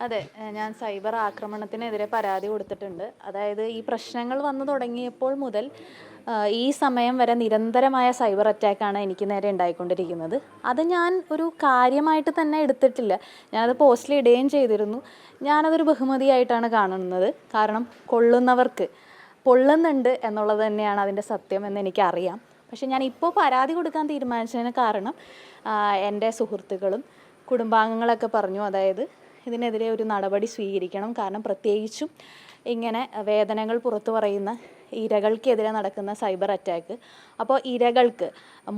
അതെ, ഞാൻ സൈബർ ആക്രമണത്തിനെതിരെ പരാതി കൊടുത്തിട്ടുണ്ട്. അതായത് ഈ പ്രശ്നങ്ങൾ വന്നു തുടങ്ങിയപ്പോൾ മുതൽ ഈ സമയം വരെ നിരന്തരമായ സൈബർ അറ്റാക്കാണ് എനിക്ക് നേരെ ഉണ്ടായിക്കൊണ്ടിരിക്കുന്നത്. അത് ഞാൻ ഒരു കാര്യമായിട്ട് തന്നെ എടുത്തിട്ടില്ല. ഞാനത് പോസ്റ്റിൽ ഇടുകയും ചെയ്തിരുന്നു. ഞാനതൊരു ബഹുമതിയായിട്ടാണ് കാണുന്നത്. കാരണം കൊള്ളുന്നവർക്ക് പൊള്ളുന്നുണ്ട് എന്നുള്ളത് തന്നെയാണ് അതിൻ്റെ സത്യം എന്ന് എനിക്കറിയാം. പക്ഷെ ഞാൻ ഇപ്പോൾ പരാതി കൊടുക്കാൻ തീരുമാനിച്ചതിന് കാരണം എൻ്റെ സുഹൃത്തുക്കളും കുടുംബാംഗങ്ങളൊക്കെ പറഞ്ഞു, അതായത് ഇതിനെതിരെ ഒരു നടപടി സ്വീകരിക്കണം. കാരണം പ്രത്യേകിച്ചും ഇങ്ങനെ വേദനകൾ പുറത്തു പറയുന്ന ഇരകൾക്കെതിരെ നടക്കുന്ന സൈബർ അറ്റാക്ക്, അപ്പോൾ ഇരകൾക്ക്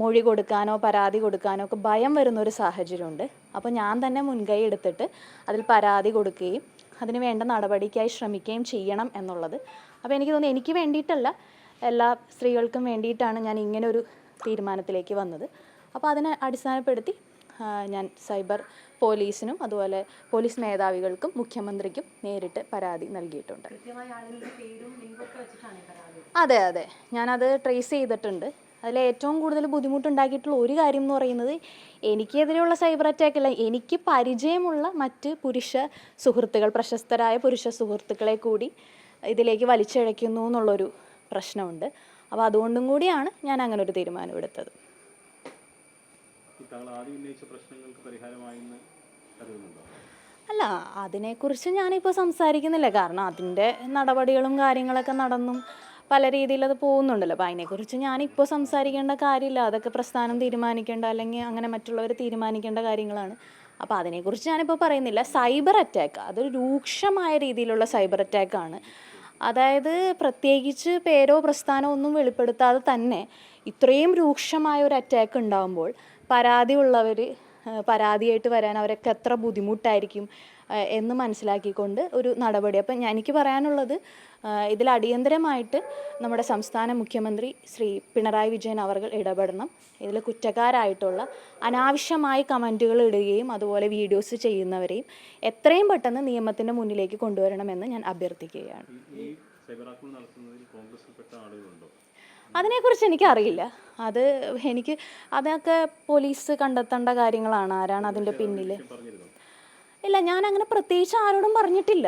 മൊഴി കൊടുക്കാനോ പരാതി കൊടുക്കാനോ ഒക്കെ ഭയം വരുന്നൊരു സാഹചര്യമുണ്ട്. അപ്പോൾ ഞാൻ തന്നെ മുൻകൈ എടുത്തിട്ട് അതിൽ പരാതി കൊടുക്കുകയും അതിന് വേണ്ട നടപടിക്കായി ശ്രമിക്കുകയും ചെയ്യണം എന്നുള്ളത്. അപ്പോൾ എനിക്ക് തോന്നുന്നു എനിക്ക് വേണ്ടിയിട്ടല്ല, എല്ലാ സ്ത്രീകൾക്കും വേണ്ടിയിട്ടാണ് ഞാൻ ഇങ്ങനെ ഒരു തീരുമാനത്തിലേക്ക് വന്നത്. അപ്പോൾ അതിനെ അടിസ്ഥാനപ്പെടുത്തി ഞാൻ സൈബർ പോലീസിനും അതുപോലെ പോലീസ് മേധാവികൾക്കും മുഖ്യമന്ത്രിക്കും നേരിട്ട് പരാതി നൽകിയിട്ടുണ്ട്. അതെ അതെ, ഞാനത് ട്രേസ് ചെയ്തിട്ടുണ്ട്. അതിൽ ഏറ്റവും കൂടുതൽ ബുദ്ധിമുട്ടുണ്ടാക്കിയിട്ടുള്ള ഒരു കാര്യം എന്ന് പറയുന്നത്, എനിക്കെതിരെയുള്ള സൈബർ അറ്റാക്കല്ല, എനിക്ക് പരിചയമുള്ള മറ്റ് പുരുഷ സുഹൃത്തുക്കൾ, പ്രശസ്തരായ പുരുഷ സുഹൃത്തുക്കളെ കൂടി ഇതിലേക്ക് വലിച്ചിഴയ്ക്കുന്നു എന്നുള്ളൊരു പ്രശ്നമുണ്ട്. അപ്പോൾ അതുകൊണ്ടും കൂടിയാണ് ഞാൻ അങ്ങനെ ഒരു തീരുമാനമെടുത്തത്. അല്ല, അതിനെക്കുറിച്ച് ഞാനിപ്പോൾ സംസാരിക്കുന്നില്ല. കാരണം അതിൻ്റെ നടപടികളും കാര്യങ്ങളൊക്കെ നടന്നും പല രീതിയിൽ അത് പോകുന്നുണ്ടല്ലോ. അപ്പോൾ അതിനെക്കുറിച്ച് ഞാനിപ്പോൾ സംസാരിക്കേണ്ട കാര്യമില്ല. അതൊക്കെ പ്രസ്ഥാനം തീരുമാനിക്കേണ്ട, അല്ലെങ്കിൽ അങ്ങനെ മറ്റുള്ളവർ തീരുമാനിക്കേണ്ട കാര്യങ്ങളാണ്. അപ്പോൾ അതിനെക്കുറിച്ച് ഞാനിപ്പോൾ പറയുന്നില്ല. സൈബർ അറ്റാക്ക് അതൊരു രൂക്ഷമായ രീതിയിലുള്ള സൈബർ അറ്റാക്കാണ്. അതായത് പ്രത്യേകിച്ച് പേരോ പ്രസ്ഥാനമോ ഒന്നും വെളിപ്പെടുത്താതെ തന്നെ ഇത്രയും രൂക്ഷമായ ഒരു അറ്റാക്ക് ഉണ്ടാകുമ്പോൾ പരാതിയുള്ളവർ പരാതിയായിട്ട് വരാൻ അവരൊക്കെ എത്ര ബുദ്ധിമുട്ടായിരിക്കും എന്ന് മനസ്സിലാക്കിക്കൊണ്ട് ഒരു നടപടി. അപ്പം എനിക്ക് പറയാനുള്ളത്, ഇതിൽ അടിയന്തരമായിട്ട് നമ്മുടെ സംസ്ഥാന മുഖ്യമന്ത്രി ശ്രീ പിണറായി വിജയൻ അവർ ഇടപെടണം. ഇതിൽ കുറ്റക്കാരായിട്ടുള്ള അനാവശ്യമായി കമൻറ്റുകൾ ഇടുകയും അതുപോലെ വീഡിയോസ് ചെയ്യുന്നവരെയും എത്രയും പെട്ടെന്ന് നിയമത്തിൻ്റെ മുന്നിലേക്ക് കൊണ്ടുവരണമെന്ന് ഞാൻ അഭ്യർത്ഥിക്കുകയാണ്. അതിനെക്കുറിച്ച് എനിക്കറിയില്ല. അതൊക്കെ പോലീസ് കണ്ടെത്തേണ്ട കാര്യങ്ങളാണ്. ആരാണ് അതിൻ്റെ പിന്നിൽ? ഇല്ല, ഞാൻ അങ്ങനെ പ്രത്യേകിച്ച് ആരോടും പറഞ്ഞിട്ടില്ല.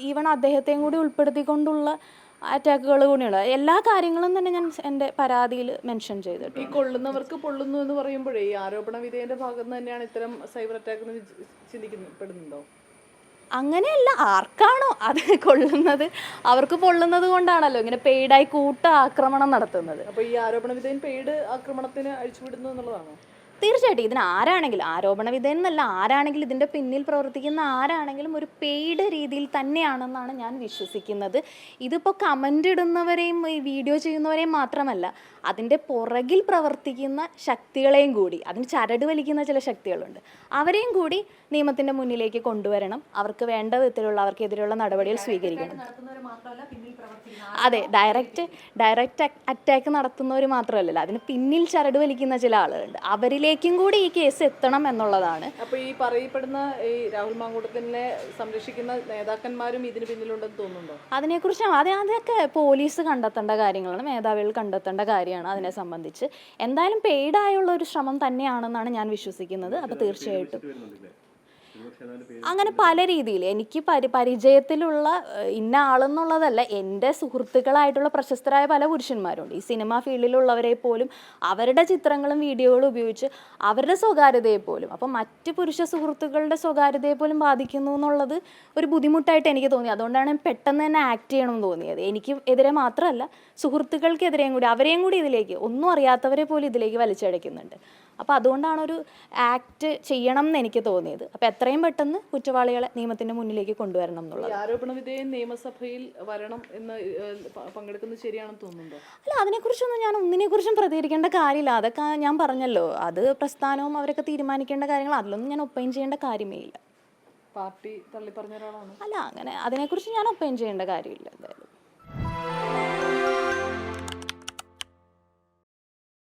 ഈവൺ അദ്ദേഹത്തെയും കൂടി ഉൾപ്പെടുത്തിക്കൊണ്ടുള്ള അറ്റാക്കുകൾ കൂടിയുള്ള എല്ലാ കാര്യങ്ങളും തന്നെ ഞാൻ എൻ്റെ പരാതിയിൽ മെൻഷൻ ചെയ്തിട്ടുണ്ട്. ഈ കൊള്ളുന്നവർക്ക് പൊള്ളുന്നു എന്ന് പറയുമ്പോഴേ ഈ ആരോപണ വിധേയന്റെ ഭാഗത്ത് തന്നെയാണ് ഇത്തരം സൈബർ അറ്റാക്ക് ചിന്തിക്കപ്പെടുന്നുണ്ടോ? അങ്ങനെയല്ല, ആർക്കാണോ അത് കൊള്ളുന്നത് അവർക്ക് പൊള്ളുന്നത് കൊണ്ടാണല്ലോ ഇങ്ങനെ പെയ്ഡായി ആക്രമണം നടത്തുന്നത്. അപ്പോൾ ഈ ആരോപണ വിധേയൻ പെയ്ഡ് ആക്രമണത്തിന് അഴിച്ചുവിടുന്നു എന്നുള്ളതാണോ? തീർച്ചയായിട്ടും ഇതിന് ആരാണെങ്കിലും, ആരോപണ വിധേയൻ എന്നല്ല, ആരാണെങ്കിലും ഇതിൻ്റെ പിന്നിൽ പ്രവർത്തിക്കുന്ന ആരാണെങ്കിലും ഒരു പെയ്ഡ് രീതിയിൽ തന്നെയാണെന്നാണ് ഞാൻ വിശ്വസിക്കുന്നത്. ഇതിപ്പോൾ കമൻ്റ് ഇടുന്നവരെയും ഈ വീഡിയോ ചെയ്യുന്നവരെയും മാത്രമല്ല, അതിൻ്റെ പുറകിൽ പ്രവർത്തിക്കുന്ന ശക്തികളെയും കൂടി, അതിന് ചരട് വലിക്കുന്ന ചില ശക്തികളുണ്ട്, അവരെയും കൂടി നിയമത്തിൻ്റെ മുന്നിലേക്ക് കൊണ്ടുവരണം. അവർക്ക് വേണ്ട വിധത്തിലുള്ള അവർക്കെതിരെയുള്ള നടപടികൾ സ്വീകരിക്കണം. അതെ, ഡയറക്റ്റ് അറ്റാക്ക് നടത്തുന്നവർ മാത്രമല്ലല്ലോ, അതിന് പിന്നിൽ ചരട് വലിക്കുന്ന ചില ആളുകളുണ്ട്. അവരിലേക്കും കൂടി ഈ കേസ് എത്തണം എന്നുള്ളതാണ്. അപ്പോൾ ഈ പറയപ്പെടുന്ന ഈ രാഹുൽ മാങ്കൂട്ടത്തിനെ സംരക്ഷിക്കുന്ന നേതാക്കന്മാരും ഇതിന് പിന്നിലുണ്ടെന്ന് തോന്നുന്നുണ്ടോ? അതിനെക്കുറിച്ച് അതൊക്കെ പോലീസ് കണ്ടെത്തേണ്ട കാര്യങ്ങളാണ്, മേധാവികൾ കണ്ടെത്തേണ്ട കാര്യമാണ്. അതിനെ സംബന്ധിച്ച് എന്തായാലും പെയ്ഡായുള്ള ഒരു ശ്രമം തന്നെയാണെന്നാണ് ഞാൻ വിശ്വസിക്കുന്നത്. അപ്പോൾ തീർച്ചയായിട്ടും അങ്ങനെ പല രീതിയിൽ എനിക്ക് പരിചയത്തിലുള്ള ഇന്ന ആളെന്നുള്ളതല്ല, എൻ്റെ സുഹൃത്തുക്കളായിട്ടുള്ള പ്രശസ്തരായ പല പുരുഷന്മാരുണ്ട്. ഈ സിനിമാ ഫീൽഡിലുള്ളവരെ പോലും അവരുടെ ചിത്രങ്ങളും വീഡിയോകളും ഉപയോഗിച്ച് അവരുടെ സ്വകാര്യതയെ പോലും, അപ്പം മറ്റ് പുരുഷ സുഹൃത്തുക്കളുടെ സ്വകാര്യതയെ പോലും ബാധിക്കുന്നു എന്നുള്ളത് ഒരു ബുദ്ധിമുട്ടായിട്ട് എനിക്ക് തോന്നി. അതുകൊണ്ടാണ് പെട്ടെന്ന് തന്നെ ആക്ട് ചെയ്യണമെന്ന് തോന്നിയത്. എനിക്ക് എതിരെ മാത്രമല്ല, സുഹൃത്തുക്കൾക്കെതിരെയും കൂടി, അവരെയും കൂടി ഇതിലേക്ക്, ഒന്നും അറിയാത്തവരെ പോലും ഇതിലേക്ക് വലിച്ചഴയ്ക്കുന്നുണ്ട്. അപ്പോൾ അതുകൊണ്ടാണ് ഒരു ആക്ട് ചെയ്യണം എന്ന് എനിക്ക് തോന്നിയത്. അപ്പോൾ എത്രയും പെട്ടെന്ന് കുറ്റവാളികളെ നിയമത്തിൻ്റെ മുന്നിലേക്ക് കൊണ്ടുവരണം എന്നുള്ളത്. ആരോപണ വിധേയൻ നിയമസഭയിൽ വരണം എന്ന് പങ്കെടുക്കുന്നത് ശരിയാണെന്ന് തോന്നുന്നുണ്ടോ? അല്ല, അതിനെക്കുറിച്ചൊന്നും ഞാൻ ഒന്നിനെക്കുറിച്ചും പ്രതികരിക്കേണ്ട കാര്യമില്ല. അതൊക്കെ ഞാൻ പറഞ്ഞല്ലോ, അത് പ്രസ്ഥാനവും അവരൊക്കെ തീരുമാനിക്കേണ്ട കാര്യങ്ങൾ, അതിലൊന്നും ഞാൻ ഒപ്പൈൻ ചെയ്യേണ്ട കാര്യമേ ഇല്ല. പാർട്ടി തള്ളി പറഞ്ഞ ഒരാളാണ്. അല്ല, അങ്ങനെ അതിനെക്കുറിച്ച് ഞാൻ ഒപ്പൈൻ ചെയ്യേണ്ട കാര്യമില്ല എന്തായാലും.